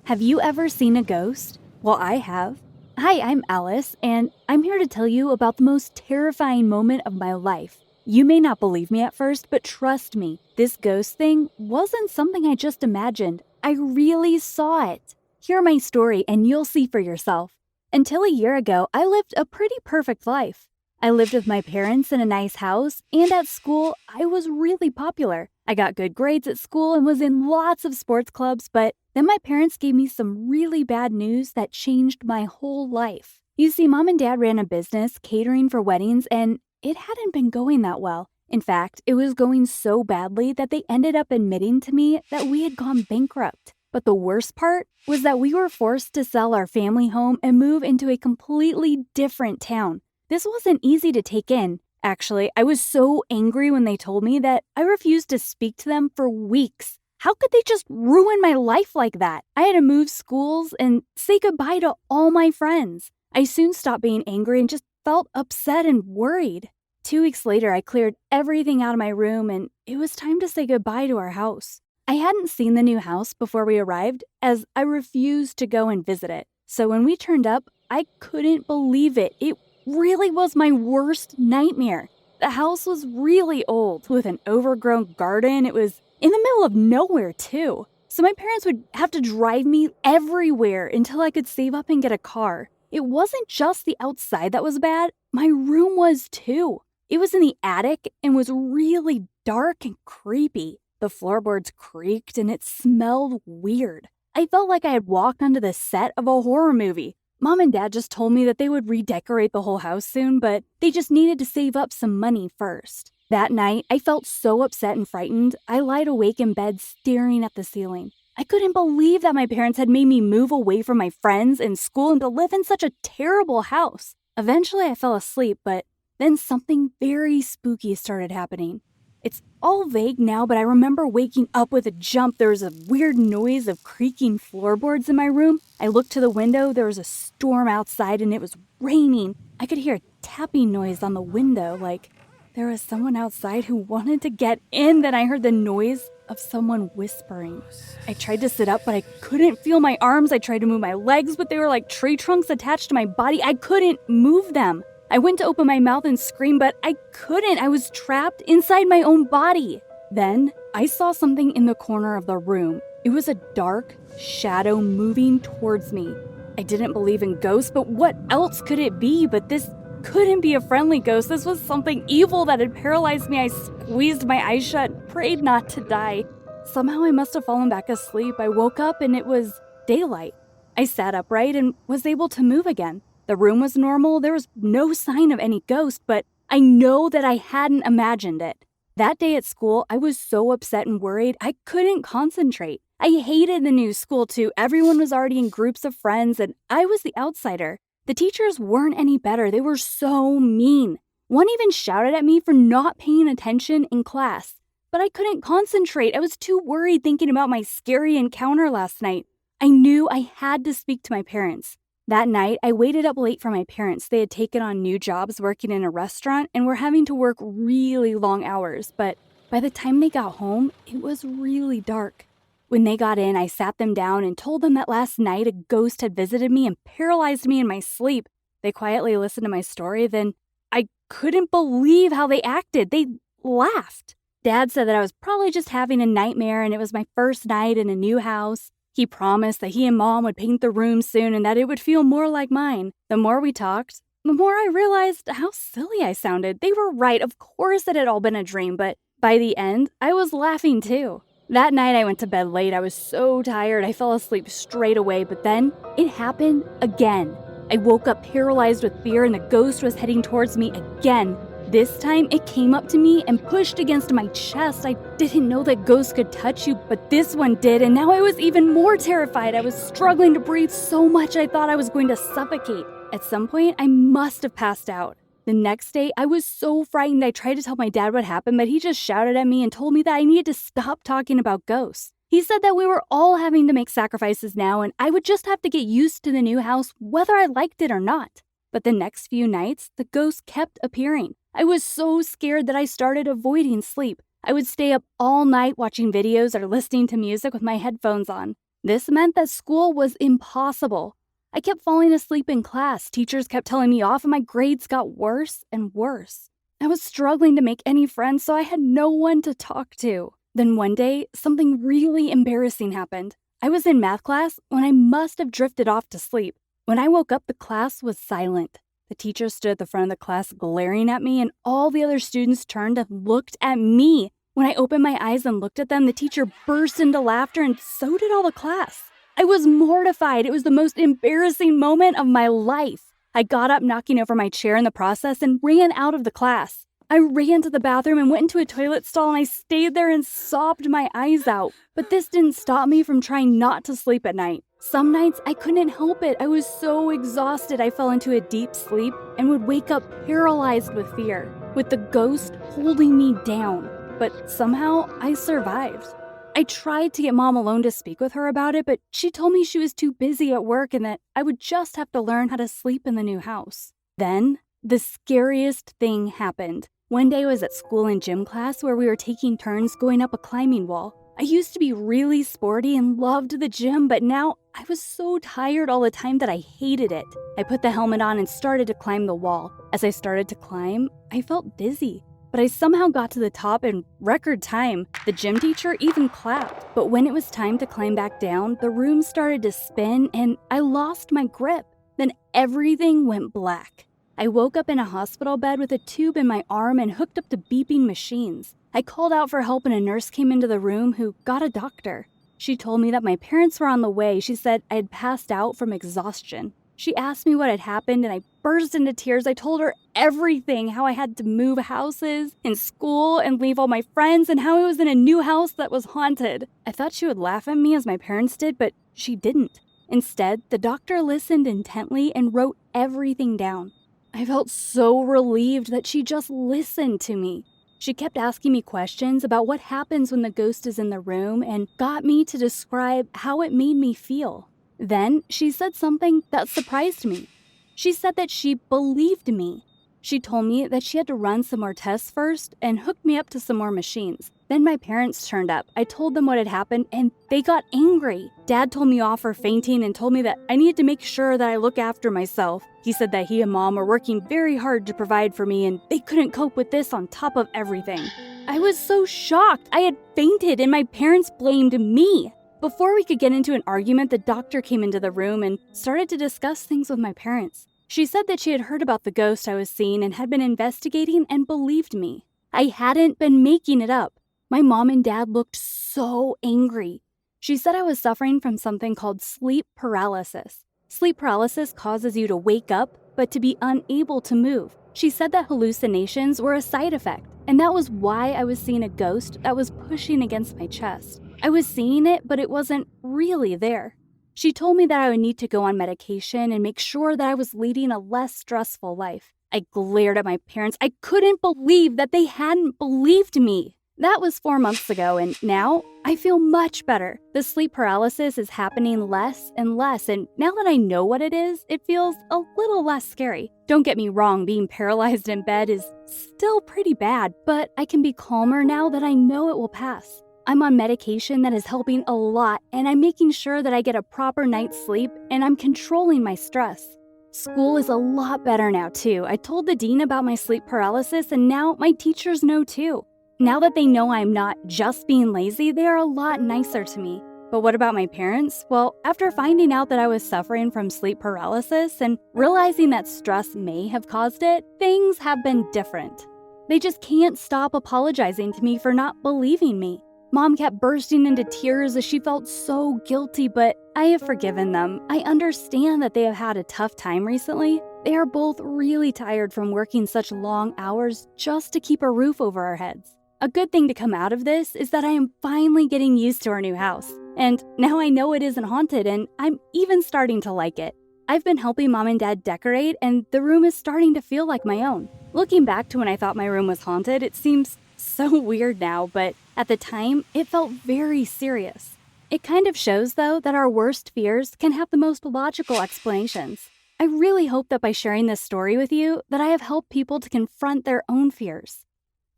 Have you ever seen a ghost? Well, I have. Hi, I'm Alice, and I'm here to tell you about the most terrifying moment of my life. You may not believe me at first, but trust me, this ghost thing wasn't something I just imagined. I really saw it. Hear my story, and you'll see for yourself. Until a year ago, I lived a pretty perfect life. I lived with my parents in a nice house, and at school, I was really popular. I got good grades at school and was in lots of sports clubs, but then my parents gave me some really bad news that changed my whole life. You see, Mom and Dad ran a business catering for weddings, and it hadn't been going that well. In fact, it was going so badly that they ended up admitting to me that we had gone bankrupt. But the worst part was that we were forced to sell our family home and move into a completely different town. This wasn't easy to take in. Actually, I was so angry when they told me that I refused to speak to them for weeks. How could they just ruin my life like that? I had to move schools and say goodbye to all my friends. I soon stopped being angry and just felt upset and worried. 2 weeks later, I cleared everything out of my room and it was time to say goodbye to our house. I hadn't seen the new house before we arrived, as I refused to go and visit it. So when we turned up, I couldn't believe it. It really was my worst nightmare. The house was really old, with an overgrown garden. It was in the middle of nowhere, too. So my parents would have to drive me everywhere until I could save up and get a car. It wasn't just the outside that was bad, my room was too. It was in the attic and was really dark and creepy. The floorboards creaked and it smelled weird. I felt like I had walked onto the set of a horror movie. Mom and Dad just told me that they would redecorate the whole house soon, but they just needed to save up some money first. That night, I felt so upset and frightened, I lied awake in bed staring at the ceiling. I couldn't believe that my parents had made me move away from my friends and school and to live in such a terrible house. Eventually, I fell asleep, but then something very spooky started happening. It's all vague now, but I remember waking up with a jump. There was a weird noise of creaking floorboards in my room. I looked to the window. There was a storm outside and it was raining. I could hear a tapping noise on the window, like there was someone outside who wanted to get in. Then I heard the noise of someone whispering. I tried to sit up, but I couldn't feel my arms. I tried to move my legs, but they were like tree trunks attached to my body. I couldn't move them. I went to open my mouth and scream, but I couldn't. I was trapped inside my own body. Then I saw something in the corner of the room. It was a dark shadow moving towards me. I didn't believe in ghosts, but what else could it be? But this couldn't be a friendly ghost. This was something evil that had paralyzed me. I squeezed my eyes shut, prayed not to die. Somehow I must have fallen back asleep. I woke up and it was daylight. I sat upright and was able to move again. The room was normal. There was no sign of any ghost, but I know that I hadn't imagined it. That day at school, I was so upset and worried I couldn't concentrate. I hated the new school too. Everyone was already in groups of friends and I was the outsider. The teachers weren't any better. They were so mean. One even shouted at me for not paying attention in class. But I couldn't concentrate. I was too worried thinking about my scary encounter last night. I knew I had to speak to my parents. That night, I waited up late for my parents. They had taken on new jobs working in a restaurant and were having to work really long hours. But by the time they got home, it was really dark. When they got in, I sat them down and told them that last night a ghost had visited me and paralyzed me in my sleep. They quietly listened to my story, then I couldn't believe how they acted. They laughed. Dad said that I was probably just having a nightmare and it was my first night in a new house. He promised that he and Mom would paint the room soon and that it would feel more like mine. The more we talked, the more I realized how silly I sounded. They were right. Of course it had all been a dream, but by the end, I was laughing too. That night I went to bed late. I was so tired. I fell asleep straight away, but then it happened again. I woke up paralyzed with fear and the ghost was heading towards me again. This time, it came up to me and pushed against my chest. I didn't know that ghosts could touch you, but this one did, and now I was even more terrified. I was struggling to breathe so much I thought I was going to suffocate. At some point, I must have passed out. The next day, I was so frightened I tried to tell my dad what happened, but he just shouted at me and told me that I needed to stop talking about ghosts. He said that we were all having to make sacrifices now, and I would just have to get used to the new house, whether I liked it or not. But the next few nights, the ghost kept appearing. I was so scared that I started avoiding sleep. I would stay up all night watching videos or listening to music with my headphones on. This meant that school was impossible. I kept falling asleep in class, teachers kept telling me off, and my grades got worse and worse. I was struggling to make any friends, so I had no one to talk to. Then one day, something really embarrassing happened. I was in math class when I must have drifted off to sleep. When I woke up, the class was silent. The teacher stood at the front of the class glaring at me, and all the other students turned and looked at me. When I opened my eyes and looked at them, the teacher burst into laughter, and so did all the class. I was mortified. It was the most embarrassing moment of my life. I got up, knocking over my chair in the process, and ran out of the class. I ran to the bathroom and went into a toilet stall, and I stayed there and sobbed my eyes out. But this didn't stop me from trying not to sleep at night. Some nights, I couldn't help it. I was so exhausted I fell into a deep sleep and would wake up paralyzed with fear, with the ghost holding me down. But somehow, I survived. I tried to get Mom alone to speak with her about it, but she told me she was too busy at work and that I would just have to learn how to sleep in the new house. Then, the scariest thing happened. One day I was at school in gym class where we were taking turns going up a climbing wall. I used to be really sporty and loved the gym, but now I was so tired all the time that I hated it. I put the helmet on and started to climb the wall. As I started to climb, I felt dizzy, but I somehow got to the top in record time. The gym teacher even clapped. But when it was time to climb back down, the room started to spin and I lost my grip. Then everything went black. I woke up in a hospital bed with a tube in my arm and hooked up to beeping machines. I called out for help and a nurse came into the room who got a doctor. She told me that my parents were on the way. She said I had passed out from exhaustion. She asked me what had happened and I burst into tears. I told her everything, how I had to move houses in school and leave all my friends and how I was in a new house that was haunted. I thought she would laugh at me as my parents did, but she didn't. Instead, the doctor listened intently and wrote everything down. I felt so relieved that she just listened to me. She kept asking me questions about what happens when the ghost is in the room and got me to describe how it made me feel. Then she said something that surprised me. She said that she believed me. She told me that she had to run some more tests first and hooked me up to some more machines. Then my parents turned up. I told them what had happened and they got angry. Dad told me off for fainting and told me that I needed to make sure that I look after myself. He said that he and Mom were working very hard to provide for me and they couldn't cope with this on top of everything. I was so shocked. I had fainted and my parents blamed me. Before we could get into an argument, the doctor came into the room and started to discuss things with my parents. She said that she had heard about the ghost I was seeing and had been investigating and believed me. I hadn't been making it up. My mom and dad looked so angry. She said I was suffering from something called sleep paralysis. Sleep paralysis causes you to wake up, but to be unable to move. She said that hallucinations were a side effect, and that was why I was seeing a ghost that was pushing against my chest. I was seeing it, but it wasn't really there. She told me that I would need to go on medication and make sure that I was leading a less stressful life. I glared at my parents. I couldn't believe that they hadn't believed me. That was 4 months ago, and now I feel much better. The sleep paralysis is happening less and less, and now that I know what it is, it feels a little less scary. Don't get me wrong, being paralyzed in bed is still pretty bad, but I can be calmer now that I know it will pass. I'm on medication that is helping a lot, and I'm making sure that I get a proper night's sleep, and I'm controlling my stress. School is a lot better now, too. I told the dean about my sleep paralysis, and now my teachers know, too. Now that they know I'm not just being lazy, they are a lot nicer to me. But what about my parents? Well, after finding out that I was suffering from sleep paralysis and realizing that stress may have caused it, things have been different. They just can't stop apologizing to me for not believing me. Mom kept bursting into tears as she felt so guilty, but I have forgiven them. I understand that they have had a tough time recently. They are both really tired from working such long hours just to keep a roof over our heads. A good thing to come out of this is that I am finally getting used to our new house. And now I know it isn't haunted, and I'm even starting to like it. I've been helping Mom and Dad decorate, and the room is starting to feel like my own. Looking back to when I thought my room was haunted, it seems so weird now, but at the time, it felt very serious. It kind of shows, though, that our worst fears can have the most logical explanations. I really hope that by sharing this story with you, that I have helped people to confront their own fears.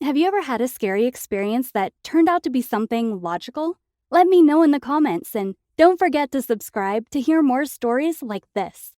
Have you ever had a scary experience that turned out to be something logical? Let me know in the comments, and Don't forget to subscribe to hear more stories like this.